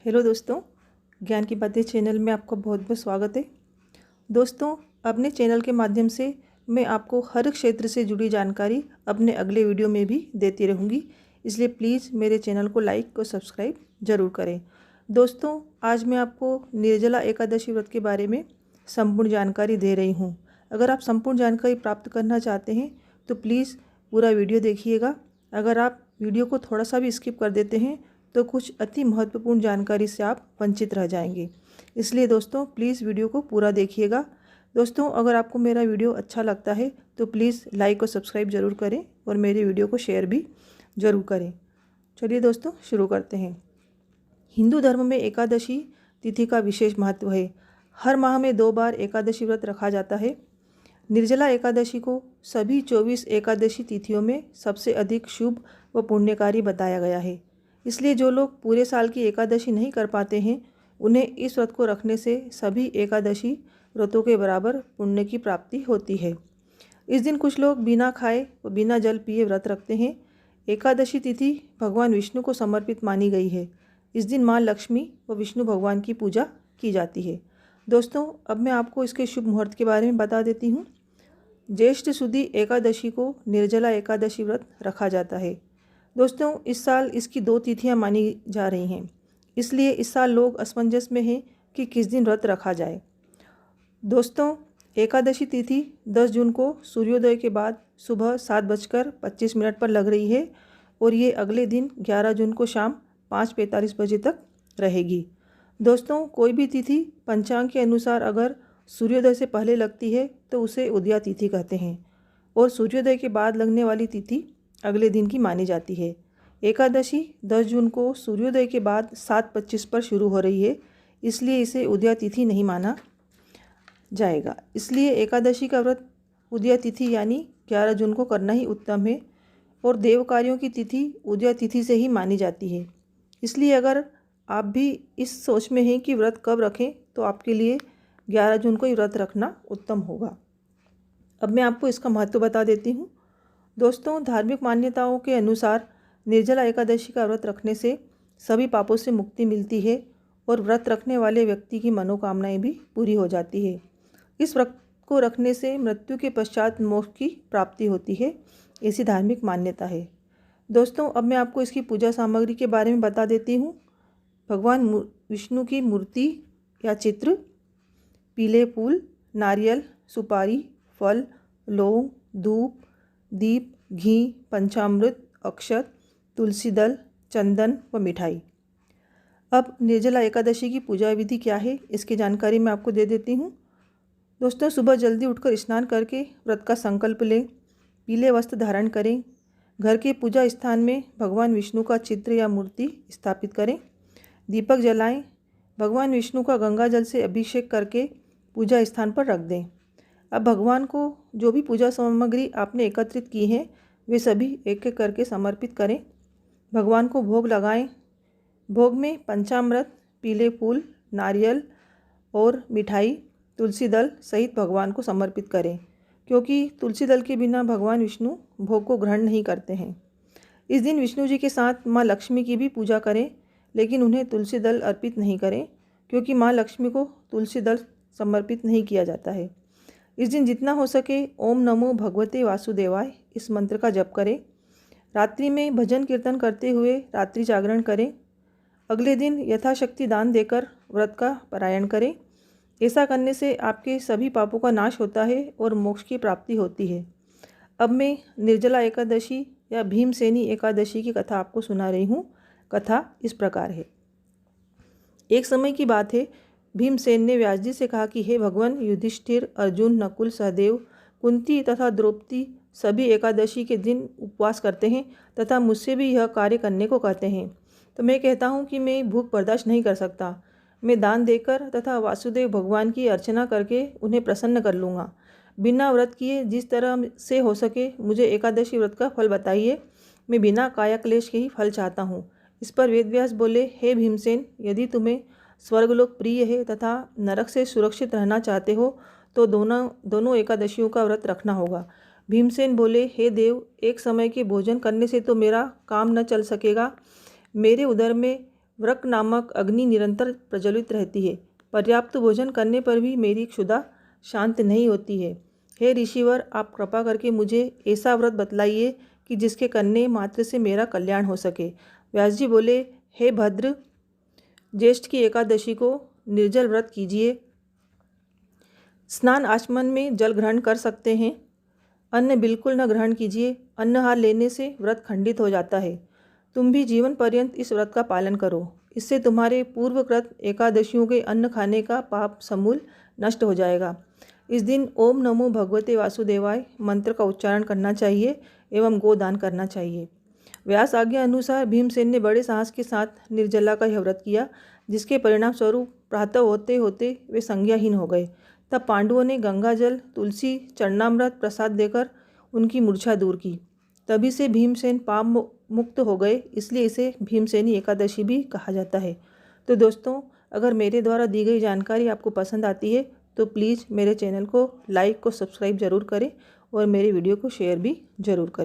Hello दोस्तों, ज्ञान की बातें चैनल में आपका बहुत बहुत स्वागत है। दोस्तों, अपने चैनल के माध्यम से मैं आपको हर क्षेत्र से जुड़ी जानकारी अपने अगले वीडियो में भी देती रहूँगी, इसलिए प्लीज़ मेरे चैनल को लाइक और सब्सक्राइब ज़रूर करें। दोस्तों, आज मैं आपको निर्जला एकादशी व्रत के बारे में संपूर्ण जानकारी दे रही हूँ। अगर आप संपूर्ण जानकारी प्राप्त करना चाहते हैं तो प्लीज़ पूरा वीडियो देखिएगा। अगर आप वीडियो को थोड़ा सा भी स्किप कर देते हैं तो कुछ अति महत्वपूर्ण जानकारी से आप वंचित रह जाएंगे। इसलिए दोस्तों प्लीज़ वीडियो को पूरा देखिएगा। दोस्तों, अगर आपको मेरा वीडियो अच्छा लगता है तो प्लीज़ लाइक और सब्सक्राइब ज़रूर करें और मेरे वीडियो को शेयर भी ज़रूर करें। चलिए दोस्तों, शुरू करते हैं। हिंदू धर्म में एकादशी तिथि का विशेष महत्व है। हर माह में 2 बार एकादशी व्रत रखा जाता है। निर्जला एकादशी को सभी 24 एकादशी तिथियों में सबसे अधिक शुभ व पुण्यकारी बताया गया है। इसलिए जो लोग पूरे साल की एकादशी नहीं कर पाते हैं, उन्हें इस व्रत को रखने से सभी एकादशी व्रतों के बराबर पुण्य की प्राप्ति होती है। इस दिन कुछ लोग बिना खाए व बिना जल पिए व्रत रखते हैं। एकादशी तिथि भगवान विष्णु को समर्पित मानी गई है। इस दिन माँ लक्ष्मी व विष्णु भगवान की पूजा की जाती है। दोस्तों, अब मैं आपको इसके शुभ मुहूर्त के बारे में बता देती हूँ। ज्येष्ठ शुद्धि एकादशी को निर्जला एकादशी व्रत रखा जाता है। दोस्तों, इस साल इसकी 2 तिथियां मानी जा रही हैं, इसलिए इस साल लोग असमंजस में हैं कि किस दिन व्रत रखा जाए। दोस्तों, एकादशी तिथि 10 जून को सूर्योदय के बाद सुबह 7:25 पर लग रही है और ये अगले दिन 11 जून को शाम 5:45 बजे तक रहेगी। दोस्तों, कोई भी तिथि पंचांग के अनुसार अगर सूर्योदय से पहले लगती है तो उसे उदया तिथि कहते हैं और सूर्योदय के बाद लगने वाली तिथि अगले दिन की मानी जाती है। एकादशी 10 जून को सूर्योदय के बाद 7:25 पर शुरू हो रही है, इसलिए इसे उदया तिथि नहीं माना जाएगा। इसलिए एकादशी का व्रत उदया तिथि यानी 11 जून को करना ही उत्तम है और देव कार्यों की तिथि उदया तिथि से ही मानी जाती है। इसलिए अगर आप भी इस सोच में हैं कि व्रत कब रखें तो आपके लिए 11 जून को ही व्रत रखना उत्तम होगा। अब मैं आपको इसका महत्व बता देती हूँ। दोस्तों, धार्मिक मान्यताओं के अनुसार निर्जला एकादशी का व्रत रखने से सभी पापों से मुक्ति मिलती है और व्रत रखने वाले व्यक्ति की मनोकामनाएं भी पूरी हो जाती है। इस व्रत को रखने से मृत्यु के पश्चात मोक्ष की प्राप्ति होती है, ऐसी धार्मिक मान्यता है। दोस्तों, अब मैं आपको इसकी पूजा सामग्री के बारे में बता देती हूँ। भगवान विष्णु की मूर्ति या चित्र, पीले फूल, नारियल, सुपारी, फल, लौंग, धूप, दीप, घी, पंचामृत, अक्षत, तुलसी दल, चंदन व मिठाई। अब निर्जला एकादशी की पूजा विधि क्या है, इसकी जानकारी मैं आपको दे देती हूँ। दोस्तों, सुबह जल्दी उठकर स्नान करके व्रत का संकल्प लें। पीले वस्त्र धारण करें। घर के पूजा स्थान में भगवान विष्णु का चित्र या मूर्ति स्थापित करें। दीपक जलाएं। भगवान विष्णु का गंगा जल से अभिषेक करके पूजा स्थान पर रख दें। अब भगवान को जो भी पूजा सामग्री आपने एकत्रित की है वे सभी एक एक करके समर्पित करें। भगवान को भोग लगाएं। भोग में पंचामृत, पीले फूल, नारियल और मिठाई, तुलसी दल सहित भगवान को समर्पित करें, क्योंकि तुलसी दल के बिना भगवान विष्णु भोग को ग्रहण नहीं करते हैं। इस दिन विष्णु जी के साथ माँ लक्ष्मी की भी पूजा करें, लेकिन उन्हें तुलसी दल अर्पित नहीं करें, क्योंकि माँ लक्ष्मी को तुलसी दल समर्पित नहीं किया जाता है। इस दिन जितना हो सके ओम नमो भगवते वासुदेवाय इस मंत्र का जप करें। रात्रि में भजन कीर्तन करते हुए रात्रि जागरण करें। अगले दिन यथाशक्ति दान देकर व्रत का पारायण करें। ऐसा करने से आपके सभी पापों का नाश होता है और मोक्ष की प्राप्ति होती है। अब मैं निर्जला एकादशी या भीमसेनी एकादशी की कथा आपको सुना रही हूँ। कथा इस प्रकार है। एक समय की बात है, भीमसेन ने व्यास जी से कहा कि हे भगवान, युधिष्ठिर, अर्जुन, नकुल, सहदेव, कुंती तथा द्रौपदी सभी एकादशी के दिन उपवास करते हैं तथा मुझसे भी यह कार्य करने को कहते हैं, तो मैं कहता हूँ कि मैं भूख बर्दाश्त नहीं कर सकता। मैं दान देकर तथा वासुदेव भगवान की अर्चना करके उन्हें प्रसन्न कर लूँगा। बिना व्रत किए जिस तरह से हो सके मुझे एकादशी व्रत का फल बताइए। मैं बिना काया क्लेश के ही फल चाहता हूँ। इस पर वेदव्यास बोले, हे भीमसेन, यदि तुम्हें स्वर्गलोक प्रिय है तथा नरक से सुरक्षित रहना चाहते हो तो दोनों एकादशियों का व्रत रखना होगा। भीमसेन बोले, हे देव, एक समय के भोजन करने से तो मेरा काम न चल सकेगा। मेरे उदर में व्रक नामक अग्नि निरंतर प्रज्वलित रहती है। पर्याप्त भोजन करने पर भी मेरी क्षुधा शांत नहीं होती है। हे ऋषिवर, आप कृपा करके मुझे ऐसा व्रत बतलाइए कि जिसके करने मात्र से मेरा कल्याण हो सके। व्यास जी बोले, हे भद्र, ज्येष्ठ की एकादशी को निर्जल व्रत कीजिए। स्नान आचमन में जल ग्रहण कर सकते हैं। अन्न बिल्कुल न ग्रहण कीजिए। अन्नहार लेने से व्रत खंडित हो जाता है। तुम भी जीवन पर्यंत इस व्रत का पालन करो। इससे तुम्हारे पूर्वकृत एकादशियों के अन्न खाने का पाप समूल नष्ट हो जाएगा। इस दिन ओम नमो भगवते वासुदेवाय मंत्र का उच्चारण करना चाहिए एवं गोदान करना चाहिए। व्यास आज्ञा अनुसार भीमसेन ने बड़े साहस के साथ निर्जला का यह व्रत किया, जिसके परिणाम स्वरूप प्रातः होते होते वे संज्ञाहीन हो गए। तब पांडवों ने गंगाजल, तुलसी, चरणामृत प्रसाद देकर उनकी मूर्छा दूर की। तभी से भीमसेन पाप मुक्त हो गए, इसलिए इसे भीमसेनी एकादशी भी कहा जाता है। तो दोस्तों, अगर मेरे द्वारा दी गई जानकारी आपको पसंद आती है तो प्लीज़ मेरे चैनल को लाइक को सब्सक्राइब ज़रूर करें और मेरे वीडियो को शेयर भी ज़रूर करें।